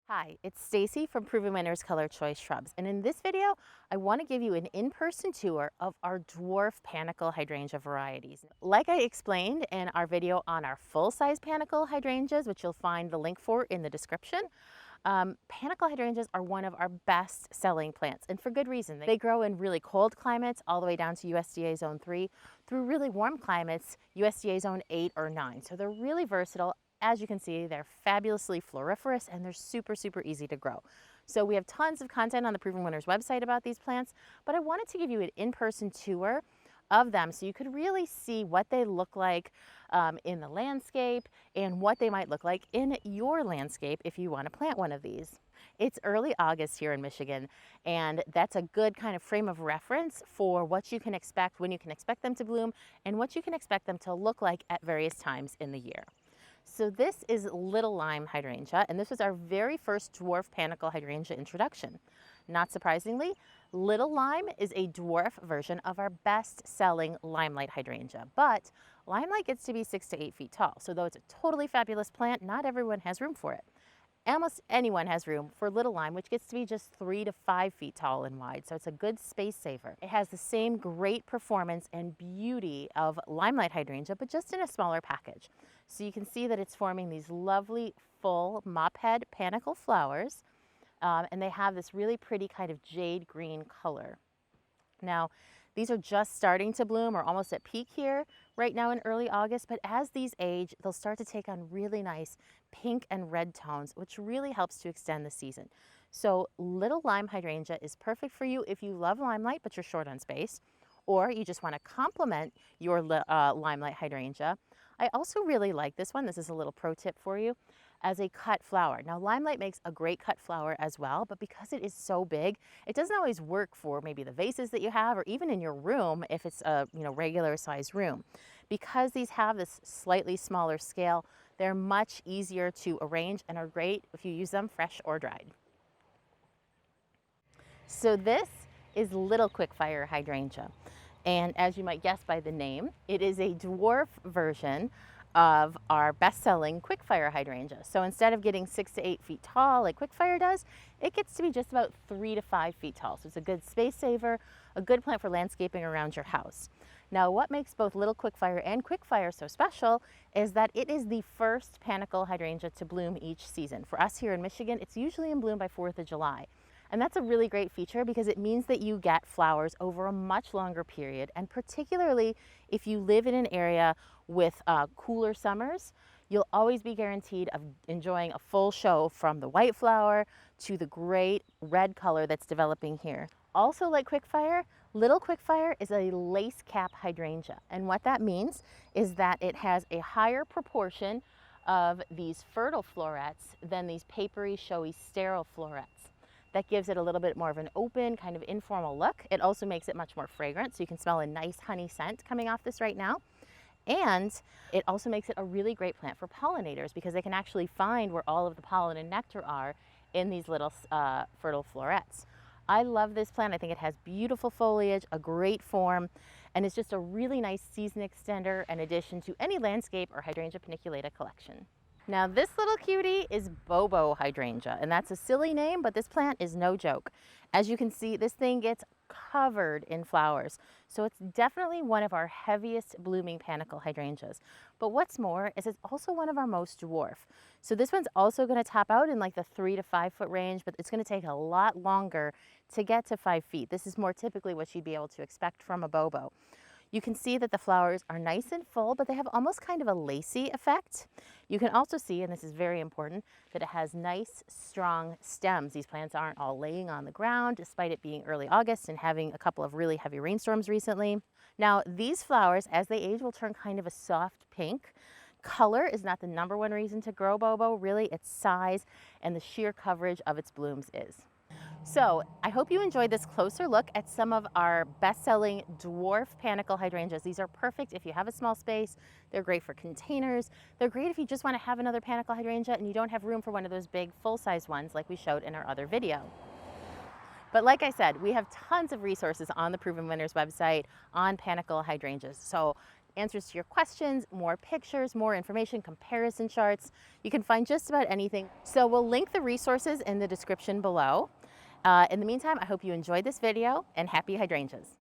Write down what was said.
Hi, it's Stacey from Proven Winners Color Choice Shrubs, and in this video, I want to give you an in-person tour of our dwarf panicle hydrangea varieties. Like I explained in our video on our full-size panicle hydrangeas, which you'll find the link for in the description, panicle hydrangeas are one of our best-selling plants, and for good reason. They grow in really cold climates, all the way down to USDA Zone 3, through really warm climates, USDA Zone 8 or 9. So they're really versatile. As you can see, they're fabulously floriferous and they're super easy to grow. So we have tons of content on the Proven Winners website about these plants, but I wanted to give you an in-person tour of them so you could really see what they look like in the landscape and what they might look like in your landscape if you want to plant one of these. It's early August here in Michigan, and that's a good kind of frame of reference for what you can expect, when you can expect them to bloom, and what you can expect them to look like at various times in the year. So this is Little Lime Hydrangea, and this was our very first dwarf panicle hydrangea introduction. Not surprisingly, Little Lime is a dwarf version of our best-selling Limelight hydrangea, but Limelight gets to be 6 to 8 feet tall, so though it's a totally fabulous plant, not everyone has room for it. Almost anyone has room for Little Lime, which gets to be just 3 to 5 feet tall and wide, so it's a good space saver. It has the same great performance and beauty of Limelight hydrangea, but just in a smaller package. So you can see that it's forming these lovely full mop head panicle flowers, and they have this really pretty kind of jade green color. Now, these are just starting to bloom or almost at peak here right now in early August, but as these age, they'll start to take on really nice pink and red tones, which really helps to extend the season. So Little Lime Hydrangea is perfect for you if you love Limelight, but you're short on space, or you just want to complement your Limelight Hydrangea. I also really like this one. This is a little pro tip for you, as a cut flower. Now, Limelight makes a great cut flower as well, but because it is so big, it doesn't always work for maybe the vases that you have or even in your room if it's a regular size room. Because these have this slightly smaller scale, they're much easier to arrange and are great if you use them fresh or dried. So this is Little Quickfire Hydrangea. And as you might guess by the name, it is a dwarf version of our best-selling Quickfire hydrangea. So instead of getting 6 to 8 feet tall like Quickfire does, it gets to be just about 3 to 5 feet tall. So it's a good space saver, a good plant for landscaping around your house. Now, what makes both Little Quickfire and Quickfire so special is that it is the first panicle hydrangea to bloom each season. For us here in Michigan, it's usually in bloom by 4th of July. And that's a really great feature because it means that you get flowers over a much longer period, and particularly if you live in an area with cooler summers, you'll always be guaranteed of enjoying a full show from the white flower to the great red color that's developing here. Also, like Quickfire, Little Quickfire is a lace cap hydrangea, and what that means is that it has a higher proportion of these fertile florets than these papery, showy, sterile florets. That gives it a little bit more of an open, kind of informal look. It also makes it much more fragrant, so you can smell a nice honey scent coming off this right now. And it also makes it a really great plant for pollinators because they can actually find where all of the pollen and nectar are in these little fertile florets. I love this plant. I think it has beautiful foliage, a great form, and it's just a really nice season extender in addition to any landscape or Hydrangea paniculata collection. Now, this little cutie is Bobo hydrangea, and that's a silly name, but this plant is no joke. As you can see, this thing gets covered in flowers, so it's definitely one of our heaviest blooming panicle hydrangeas. But what's more is it's also one of our most dwarf. So this one's also going to top out in like the 3 to 5 foot range, but it's going to take a lot longer to get to 5 feet. This is more typically what you'd be able to expect from a Bobo. You can see that the flowers are nice and full, but they have almost kind of a lacy effect. You can also see, and this is very important, that it has nice, strong stems. These plants aren't all laying on the ground, despite it being early August and having a couple of really heavy rainstorms recently. Now, these flowers, as they age, will turn kind of a soft pink. Color is not the #1 reason to grow Bobo. Really, its size and the sheer coverage of its blooms is. So I hope you enjoyed this closer look at some of our best-selling dwarf panicle hydrangeas. These are perfect if you have a small space. They're great for containers. They're great if you just want to have another panicle hydrangea and you don't have room for one of those big full-size ones like we showed in our other video. But like I said, we have tons of resources on the Proven Winners website on panicle hydrangeas. So answers to your questions, more pictures, more information, comparison charts. You can find just about anything. So we'll link the resources in the description below. In the meantime, I hope you enjoyed this video, and happy hydrangeas.